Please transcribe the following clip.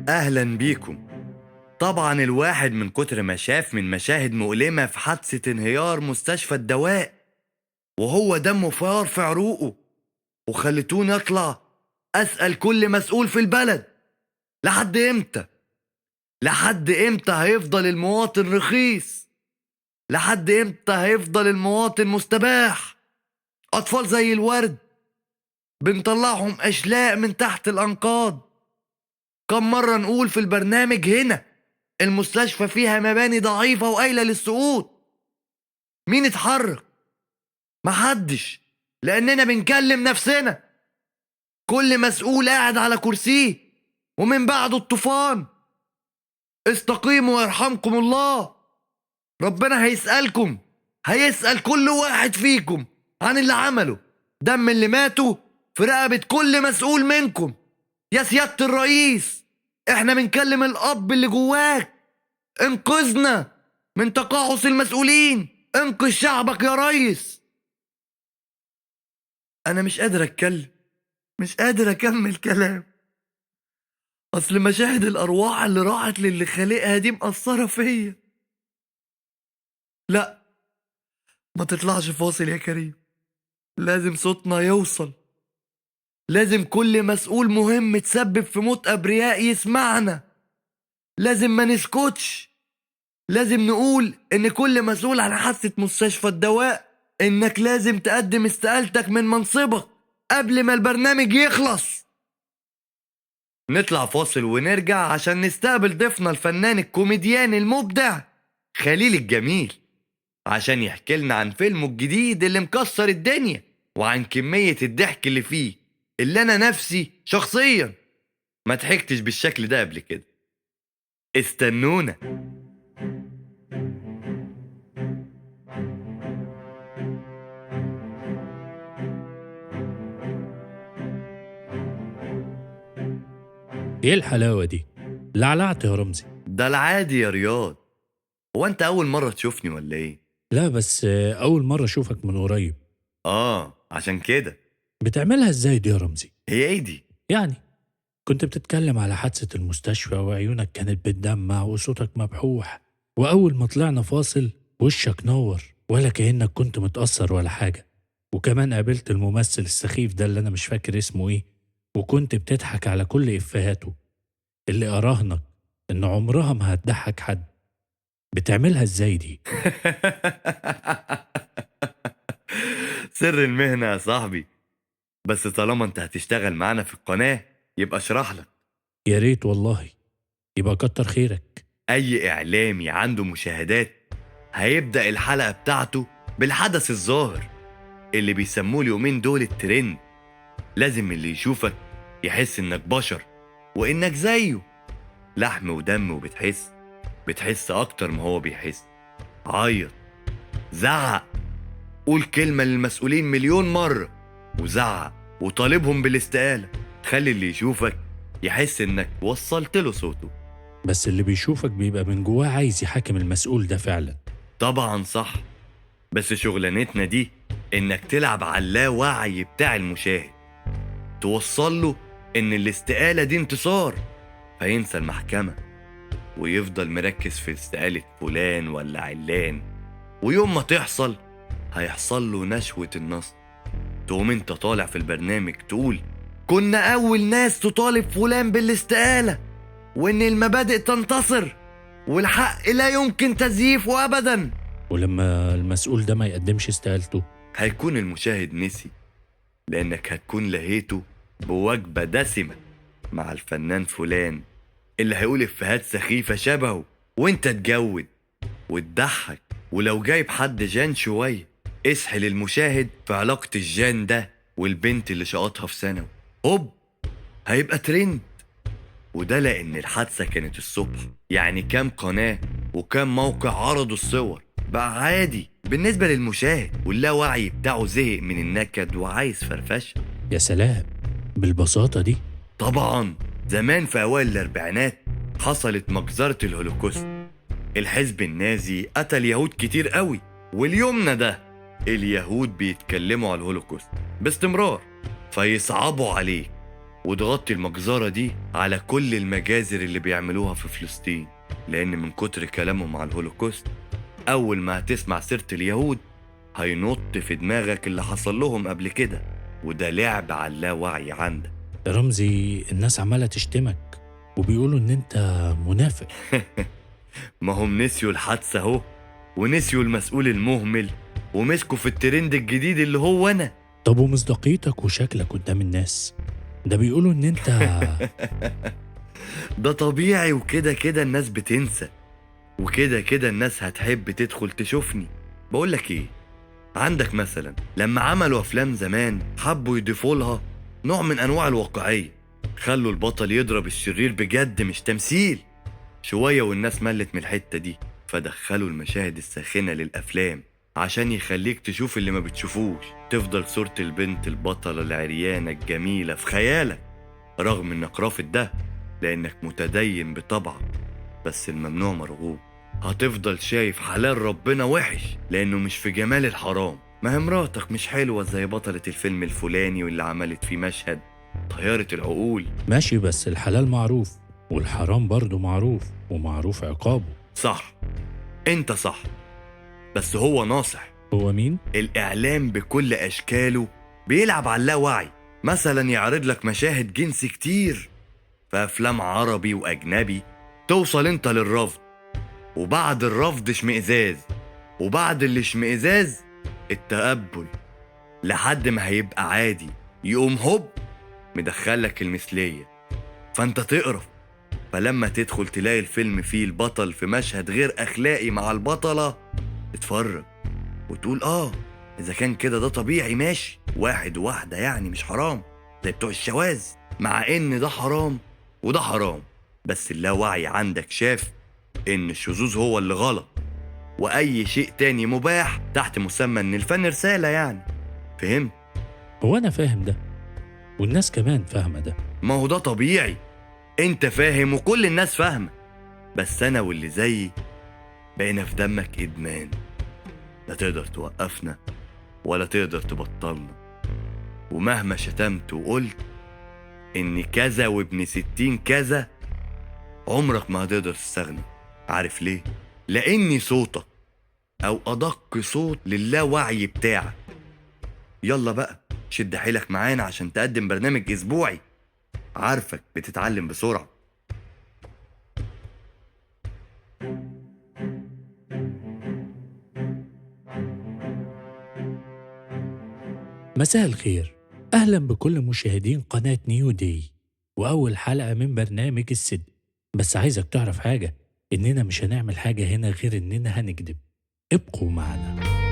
أهلا بيكم. طبعا الواحد من كتر ما شاف من مشاهد مؤلمة في حادثة انهيار مستشفى الدواء وهو دمه فار في عروقه، وخلتوني أطلع أسأل كل مسؤول في البلد: لحد إمتى؟ لحد إمتى هيفضل المواطن رخيص؟ لحد إمتى هيفضل المواطن مستباح؟ أطفال زي الورد بنطلعهم أشلاء من تحت الأنقاض. كم مرة نقول في البرنامج هنا المستشفى فيها مباني ضعيفة وقايلة للسقوط؟ مين اتحرك؟ محدش، لأننا بنكلم نفسنا. كل مسؤول قاعد على كرسيه ومن بعده الطوفان. استقيموا يرحمكم الله. ربنا هيسألكم، هيسأل كل واحد فيكم عن اللي عمله. دم اللي ماتوا في رقبة كل مسؤول منكم. يا سيادة الرئيس، احنا بنكلم الأب اللي جواك. انقذنا من تقاعس المسؤولين، انقذ شعبك يا ريس. أنا مش قادر أتكلم، مش قادر أكمل كلام. أصل مشاهد الأرواح اللي راحت للي خالقها دي مأثرة فيا. لا، ما تطلعش فاصل يا كريم. لازم صوتنا يوصل. لازم كل مسؤول مهم تسبب في موت أبرياء يسمعنا. لازم ما نسكتش. لازم نقول إن كل مسؤول عن حادثة مستشفى الدواء إنك لازم تقدم استقالتك من منصبك قبل ما البرنامج يخلص. نطلع فاصل ونرجع عشان نستقبل ضيفنا الفنان الكوميديان المبدع خليل الجميل، عشان يحكي لنا عن فيلمه الجديد اللي مكسر الدنيا، وعن كمية الضحك اللي فيه اللي أنا نفسي شخصيا ما ضحكتش بالشكل ده قبل كده. استنونا. ايه الحلاوة دي؟ لعلعت يا رمزي. ده العادي يا رياض. هو أنت أول مرة تشوفني ولا إيه؟ لا بس أول مرة أشوفك من قريب. عشان كده. بتعملها إزاي دي يا رمزي؟ هي إيه دي؟ يعني كنت بتتكلم على حادثة المستشفى وعيونك كانت بتدمع وصوتك مبحوح، وأول ما طلعنا فاصل وشك نور ولا كأنك كنت متأثر ولا حاجة. وكمان قابلت الممثل السخيف ده اللي أنا مش فاكر اسمه إيه، وكنت بتضحك على كل إفهاته اللي أراهنك إن عمرها ما هتضحك حد. بتعملها إزاي دي؟ سر المهنة يا صاحبي. بس طالما انت هتشتغل معانا في القناة يبقى اشرح لك. يا ريت والله، يبقى كتر خيرك. اي اعلامي عنده مشاهدات هيبدأ الحلقة بتاعته بالحدث الظاهر اللي بيسموه اليومين دول الترند. لازم اللي يشوفك يحس انك بشر وانك زيه، لحم ودم، بتحس اكتر ما هو بيحس. عيط، زعق، قول كلمة للمسؤولين مليون مرة وزعق وطالبهم بالاستقالة. خلي اللي يشوفك يحس انك وصلت له صوته. بس اللي بيشوفك بيبقى من جواه عايز يحاكم المسؤول ده فعلا. طبعا صح، بس شغلانتنا دي انك تلعب على اللاوعي بتاع المشاهد، توصل له ان الاستقالة دي انتصار، فينسى المحكمة ويفضل مركز في استقالة فلان ولا علان. ويوم ما تحصل هيحصل له نشوة النصر. تقوم انت طالع في البرنامج تقول: كنا اول ناس تطالب فلان بالاستقالة، وان المبادئ تنتصر والحق لا يمكن تزييفه ابدا. ولما المسؤول ده ما يقدمش استقالته هيكون المشاهد نسي، لانك هتكون لهيته بوجبة دسمة مع الفنان فلان اللي هيقول افيهات سخيفة شبهه، وانت تجود وتضحك. ولو جايب حد جان شوية اسحل المشاهد في علاقة الجان ده والبنت اللي شقطها في ثانوي، هوب هيبقى ترند. وده لأن الحادثة كانت الصبح، يعني كام قناة وكام موقع عرضوا الصور. بقى عادي بالنسبة للمشاهد واللاوعي بتاعه زهق من النكد وعايز فرفشة. يا سلام، بالبساطة دي؟ طبعا زمان في أوائل الأربعينات حصلت مجزرة الهولوكوست. الحزب النازي قتل يهود كتير قوي، واليومنا ده اليهود بيتكلموا على الهولوكوست باستمرار، فيصعبوا عليك وتغطي المجزرة دي على كل المجازر اللي بيعملوها في فلسطين، لأن من كتر كلامهم على الهولوكوست أول ما هتسمع سيرة اليهود هينط في دماغك اللي حصل لهم قبل كده، وده لعب على اللاوعي عندك. يا رمزي، الناس عمالة تشتمك وبيقولوا إن أنت منافق. ما هم نسيوا الحادثة اهو، ونسيوا المسؤول المهمل، ومسكوا في الترند الجديد اللي هو أنا. طب ومصداقيتك وشكلك قدام الناس؟ ده بيقولوا إن أنت ده طبيعي، وكده كده الناس بتنسى، وكده كده الناس هتحب تدخل تشوفني. بقولك ايه، عندك مثلا لما عملوا افلام زمان حبوا يضيفوا لها نوع من انواع الواقعية، خلوا البطل يضرب الشرير بجد مش تمثيل. شوية والناس ملت من الحتة دي، فدخلوا المشاهد الساخنة للأفلام عشان يخليك تشوف اللي ما بتشوفوش، تفضل صورة البنت البطلة العريانة الجميلة في خيالك رغم انك رافض ده لانك متدين بطبعك، بس الممنوع مرغوب. هتفضل شايف حلال ربنا وحش لانه مش في جمال الحرام. ما هي مراتك مش حلوة زي بطلة الفيلم الفلاني واللي عملت فيه مشهد طيارة العقول. ماشي، بس الحلال معروف والحرام برضو معروف ومعروف عقابه. صح، انت صح، بس هو ناصح. هو مين؟ الإعلام بكل أشكاله بيلعب على اللاوعي، مثلا يعرض لك مشاهد جنس كتير في أفلام عربي وأجنبي، توصل انت للرفض، وبعد الرفض اشمئزاز، وبعد الاشمئزاز التقبل، لحد ما هيبقى عادي يقوم هوب مدخلك المثلية، فانت تقرف. فلما تدخل تلاقي الفيلم فيه البطل في مشهد غير أخلاقي مع البطلة، تتفرج وتقول إذا كان كده ده طبيعي ماشي، واحد وواحدة يعني مش حرام زي بتوع الشواذ، مع إن ده حرام وده حرام، بس اللاوعي عندك شاف إن الشذوذ هو اللي غلط، وأي شيء تاني مباح تحت مسمى إن الفن رسالة يعني. فهمت؟ هو أنا فاهم ده والناس كمان فاهمة ده. ما هو ده طبيعي، انت فاهم وكل الناس فاهمة، بس انا واللي زيي بقينا في دمك ادمان، لا تقدر توقفنا ولا تقدر تبطلنا، ومهما شتمت وقلت ان كذا وابن 60 كذا عمرك ما هتقدر تستغنى. عارف ليه؟ لاني صوتك او ادق صوت للاوعي بتاعك. يلا بقى شد حيلك معانا عشان تقدم برنامج اسبوعي، عارفك بتتعلم بسرعة. مساء الخير، أهلا بكل مشاهدين قناة نيو دي وأول حلقة من برنامج السد. بس عايزك تعرف حاجة، إننا مش هنعمل حاجة هنا غير إننا هنكذب. ابقوا معنا.